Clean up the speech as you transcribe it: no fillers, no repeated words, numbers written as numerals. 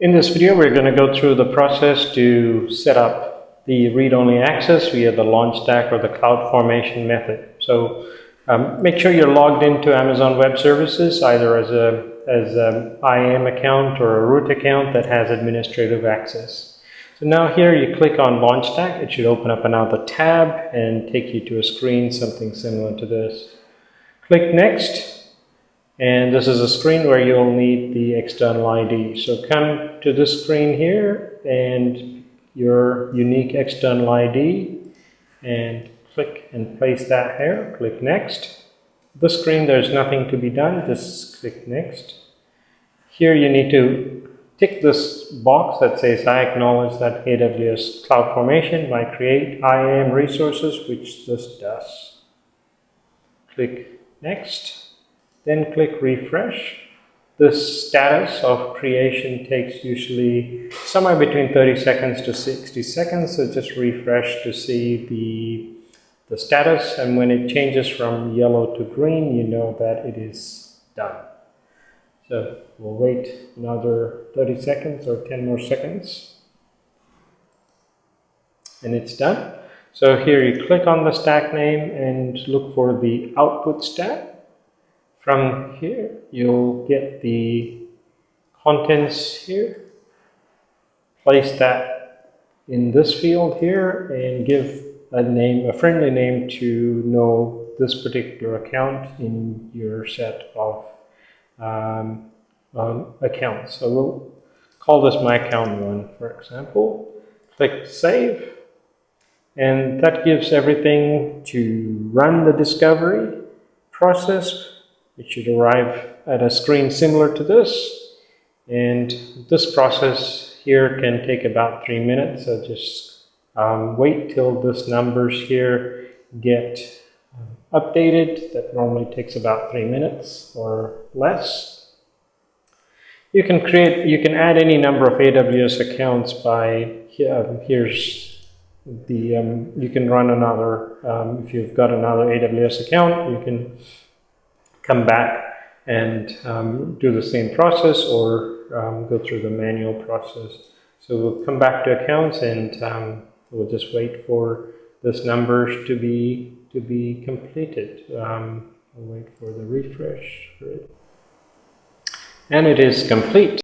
In this video, we're going to go through the process to set up the read-only access via the launch stack or the CloudFormation method. So make sure you're logged into Amazon Web Services either as an IAM account or a root account that has administrative access. So now here you click on launch stack. It should open up another tab and take you to a screen, something similar to this. Click next. And this is a screen where you'll need the external ID. So come to this screen here and your unique external ID and click and place that here. Click next. This screen, there's nothing to be done. Just click next. Here you need to tick this box that says I acknowledge that AWS CloudFormation might create IAM resources, which this does. Click next. Then click refresh. The status of creation takes usually somewhere between 30 seconds to 60 seconds. So just refresh to see the status. And when it changes from yellow to green, you know that it is done. So we'll wait another 30 seconds or 10 more seconds. And it's done. So here you click on the stack name and look for the output stack. From here, you'll get the contents here. Place that in this field here and give a name, a friendly name to know this particular account in your set of accounts. So we'll call this my account 1, for example. Click save. And that gives everything to run the discovery process. It should arrive at a screen similar to this, and this process here can take about 3 minutes. So just wait till this numbers here get updated. That normally takes about 3 minutes or less. You can add any number of AWS accounts by here's the you can run another if you've got another AWS account, you can come back and do the same process or go through the manual process. So we'll come back to accounts and we'll just wait for this numbers to be completed. We'll wait for the refresh for it. And it is complete.